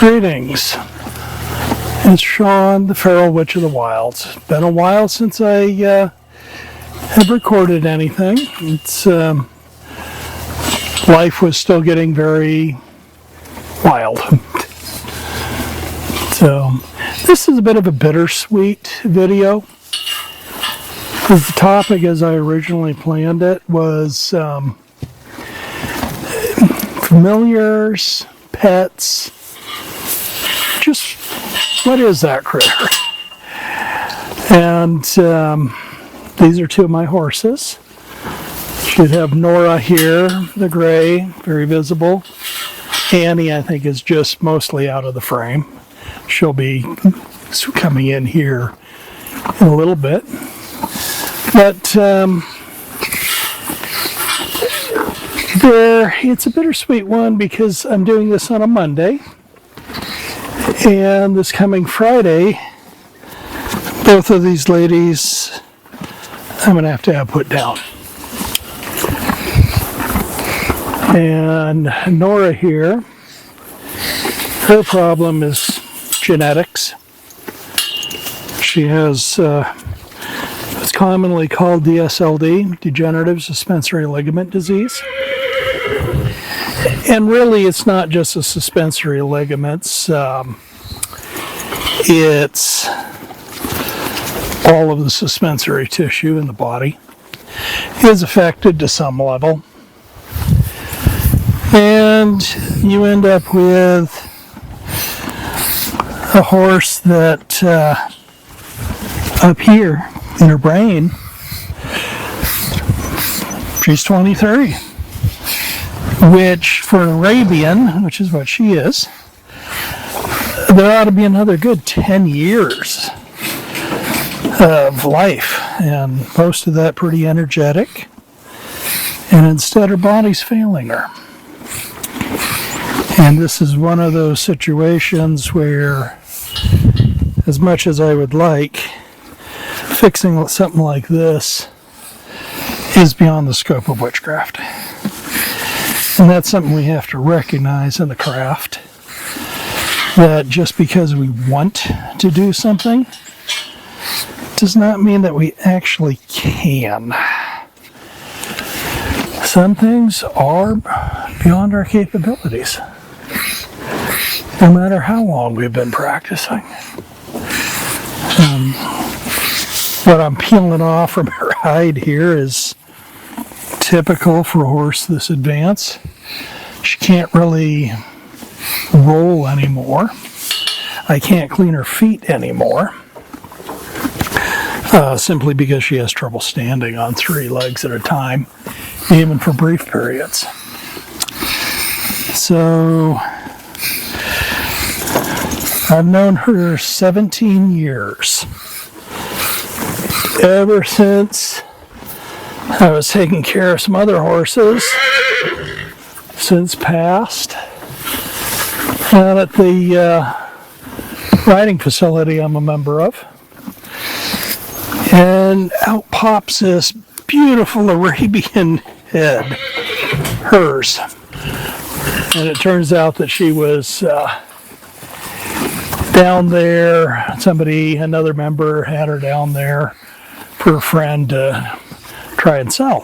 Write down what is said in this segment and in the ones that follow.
Greetings. It's Sean, the Feral Witch of the Wilds. It's been a while since I have recorded anything. It's life was still getting very wild. So this is a bit of a bittersweet video. Because the topic, as I originally planned it, was familiars, pets, just what is that critter? And these are two of my horses. Should have Nora here, the gray, very visible. Annie, I think, is just mostly out of the frame. She'll be coming in here in a little bit. But it's a bittersweet one because I'm doing this on a Monday. And this coming Friday, both of these ladies I'm going to have put down. And Nora here, her problem is genetics. She has what's commonly called DSLD, degenerative suspensory ligament disease. And really, it's not just the suspensory ligaments. It's all of the suspensory tissue in the body is affected to some level. And you end up with a horse that up here in her brain, she's 23. Which, for an Arabian, which is what she is, there ought to be another good 10 years of life, and most of that pretty energetic, and instead her body's failing her. And this is one of those situations where, as much as I would like, fixing something like this is beyond the scope of witchcraft. And that's something we have to recognize in the craft, that just because we want to do something does not mean that we actually can. Some things are beyond our capabilities, no matter how long we've been practicing. What I'm peeling off from her hide here is typical for a horse this advanced. She can't really roll anymore. I can't clean her feet anymore, simply because she has trouble standing on 3 legs at a time, even for brief periods. So I've known her 17 years. Ever since I was taking care of some other horses, since passed, out at the riding facility I'm a member of. And out pops this beautiful Arabian head, hers. And it turns out that she was down there, another member had her down there for a friend to try and sell.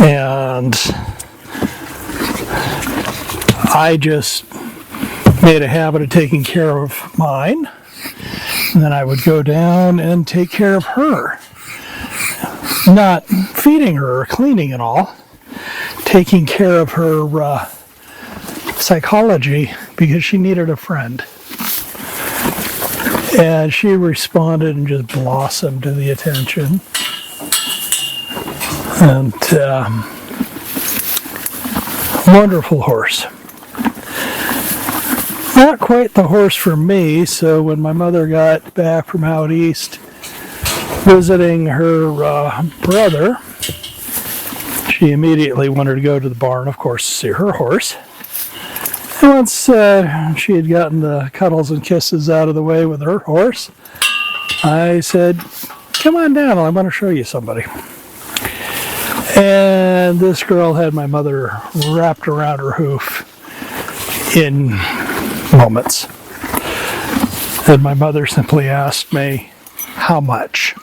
And I just made a habit of taking care of mine, and then I would go down and take care of her. Not feeding her or cleaning at all, taking care of her psychology, because she needed a friend. And she responded and just blossomed to the attention. And wonderful horse. Not quite the horse for me, so when my mother got back from out east visiting her brother, she immediately wanted to go to the barn, of course, to see her horse. And once she had gotten the cuddles and kisses out of the way with her horse, I said, "Come on down, I want to show you somebody." And this girl had my mother wrapped around her hoof in moments. And my mother simply asked me, how much?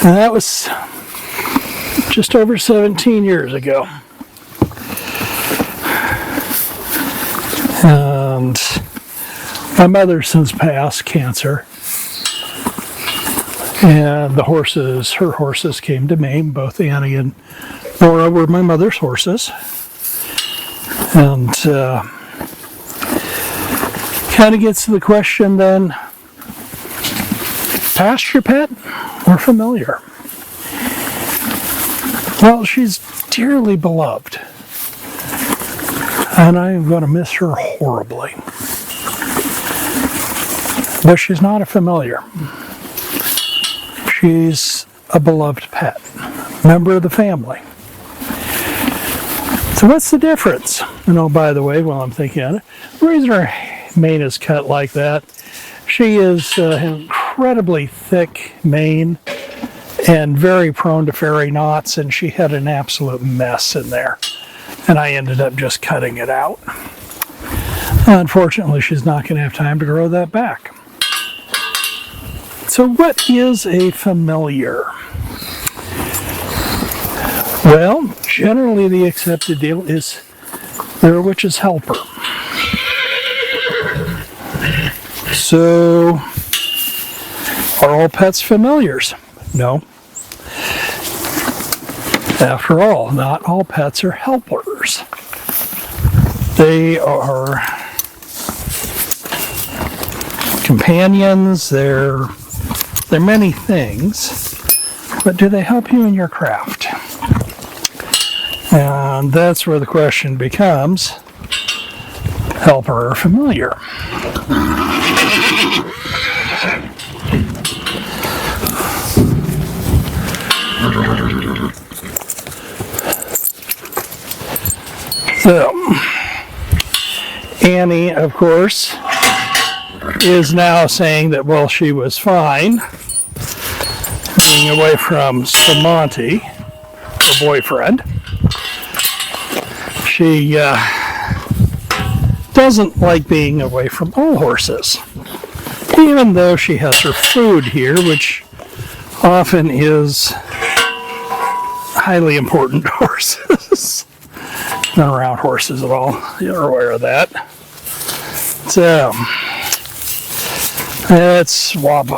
And that was just over 17 years ago. And my mother since passed cancer. And the horses, her horses came to me. Both Annie and Nora were my mother's horses. And kind of gets to the question then, pasture pet or familiar? Well, she's dearly beloved. And I'm going to miss her horribly. But she's not a familiar. She's a beloved pet, member of the family. So what's the difference? And oh, by the way, while I'm thinking on it, the reason her mane is cut like that, she is an incredibly thick mane and very prone to fairy knots, and she had an absolute mess in there. And I ended up just cutting it out. Unfortunately, she's not going to have time to grow that back. So what is a familiar? Well, generally the accepted deal is they're a witch's helper. So, are all pets familiars? No. After all, not all pets are helpers. They are companions, they're many things, but do they help you in your craft? And that's where the question becomes, helper or familiar? So, Annie, of course, is now saying that, well, she was fine being away from Samonte, her boyfriend. She doesn't like being away from all horses, even though she has her food here, which often is highly important to horses. Not around horses at all. You're aware of that. So, let's swap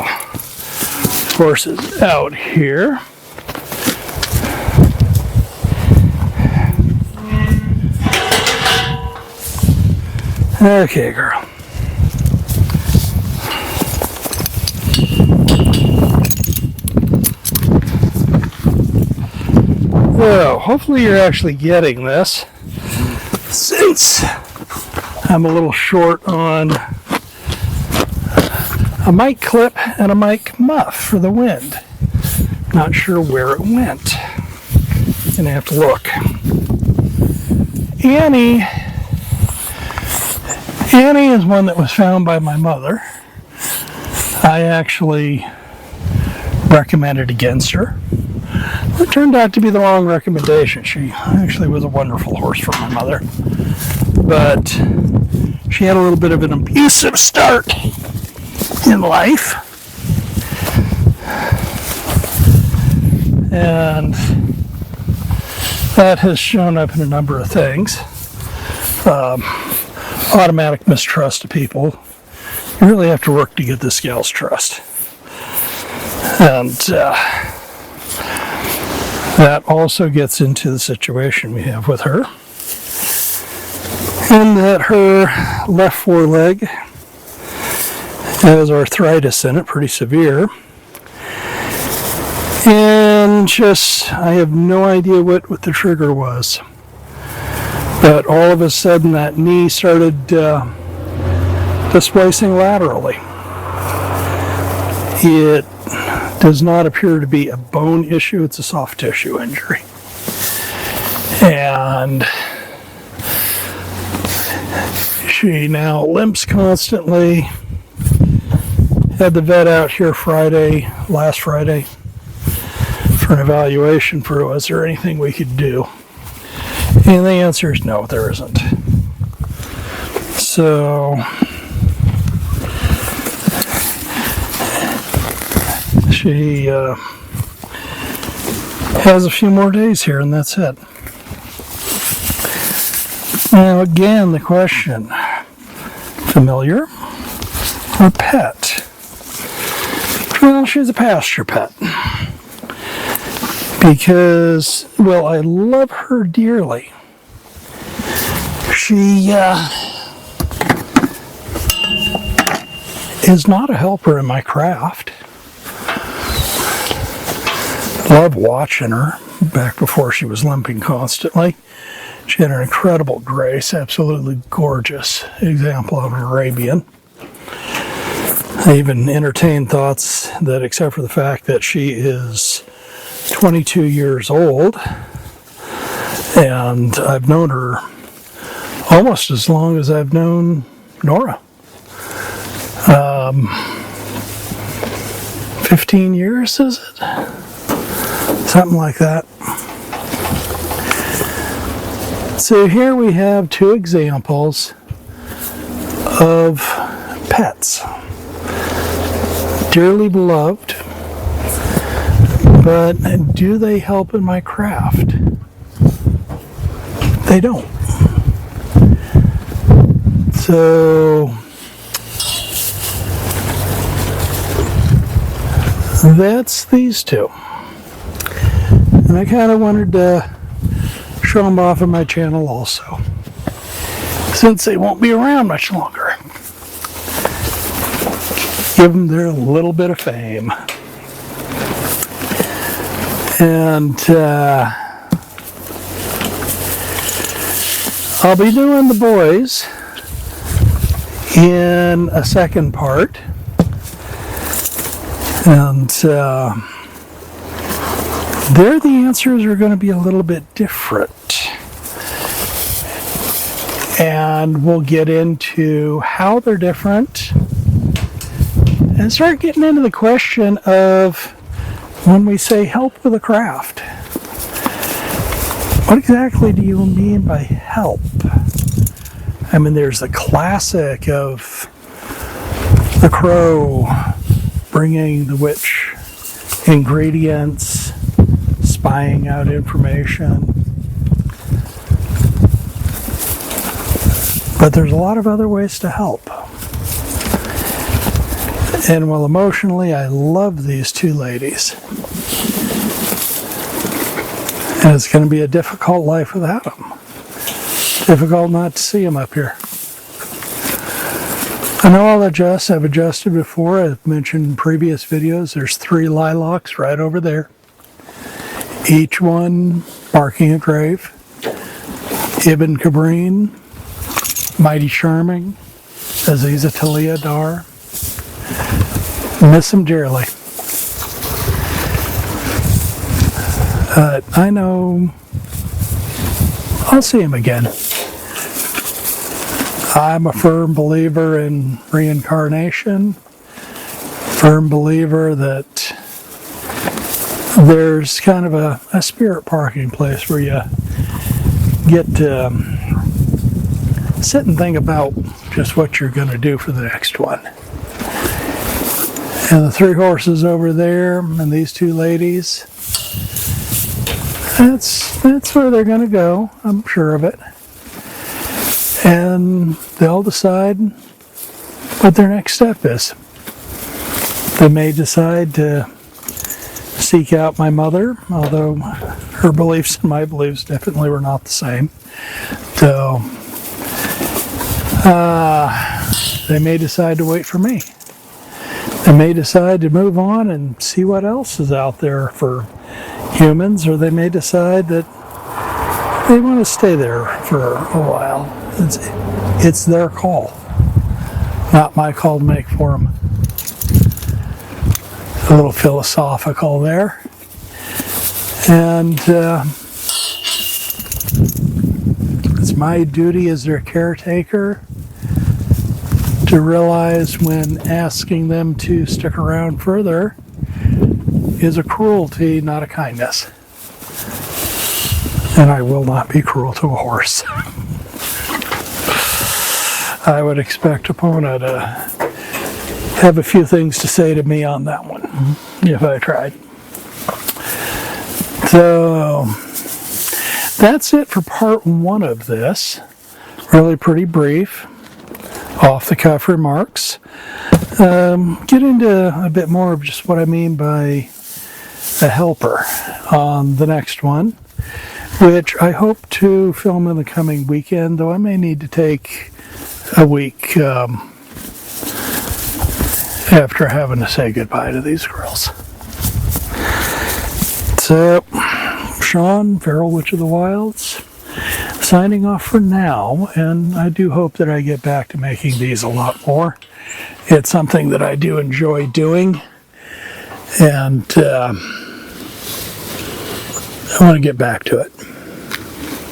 horses out here. Okay, girl. So, hopefully you're actually getting this, since I'm a little short on a mic clip and a mic muff for the wind. Not sure where it went. Gonna have to look. Annie is one that was found by my mother. I actually recommended against her. It turned out to be the wrong recommendation. She actually was a wonderful horse for my mother. But she had a little bit of an abusive start in life. And that has shown up in a number of things. Automatic mistrust of people. You really have to work to get this gal's trust. And that also gets into the situation we have with her. And that her left foreleg has arthritis in it, pretty severe. And just, I have no idea what the trigger was. But all of a sudden that knee started displacing laterally. It does not appear to be a bone issue, it's a soft tissue injury. And she now limps constantly. Had the vet out here last Friday, for for an evaluation for was there anything we could do. And the answer is no, there isn't. So she has a few more days here, and that's it. Now again, the question, familiar or pet? Well, she's a pasture pet. Because, well, I love her dearly. She is not a helper in my craft. Love watching her back before she was limping constantly. She had an incredible grace, absolutely gorgeous example of an Arabian. I even entertained thoughts that, except for the fact that she is 22 years old, and I've known her almost as long as I've known Nora. 15 years, is it? Something like that. So here we have two examples of pets. Dearly beloved, but do they help in my craft? They don't. So that's these two. And I kind of wanted to show them off on my channel also, since they won't be around much longer. Give them their little bit of fame. And I'll be doing the boys in a second part. And there the answers are going to be a little bit different. And we'll get into how they're different and start getting into the question of when we say help with a craft. What exactly do you mean by help? I mean, there's the classic of the crow bringing the witch ingredients, spying out information. But there's a lot of other ways to help. And well, emotionally, I love these two ladies. And it's going to be a difficult life without them. Difficult not to see them up here. I know I'll adjust. I've adjusted before. I've mentioned in previous videos, there's 3 lilacs right over there. Each one barking a grave. Ibn Kabreen, Mighty Charming, Aziza Talia Dar. Miss them dearly. I know I'll see him again. I'm a firm believer in reincarnation, firm believer that there's kind of a spirit parking place where you get to sit and think about just what you're going to do for the next one. And the 3 horses over there and these 2 ladies, that's where they're going to go, I'm sure of it. And they'll decide what their next step is. They may decide to seek out my mother, although her beliefs and my beliefs definitely were not the same. So they may decide to wait for me. They may decide to move on and see what else is out there for humans, or they may decide that they want to stay there for a while. It's their call, not my call to make for them. A little philosophical there. And it's my duty as their caretaker to realize when asking them to stick around further, is a cruelty, not a kindness. And I will not be cruel to a horse. I would expect Epona to have a few things to say to me on that one, if I tried. So, that's it for part 1 of this. Really pretty brief, off-the-cuff remarks. Get into a bit more of just what I mean by a helper on the next one, which I hope to film in the coming weekend, though I may need to take a week after having to say goodbye to these girls. So, Sean, Feral Witch of the Wilds, signing off for now, and I do hope that I get back to making these a lot more. It's something that I do enjoy doing, and I want to get back to it.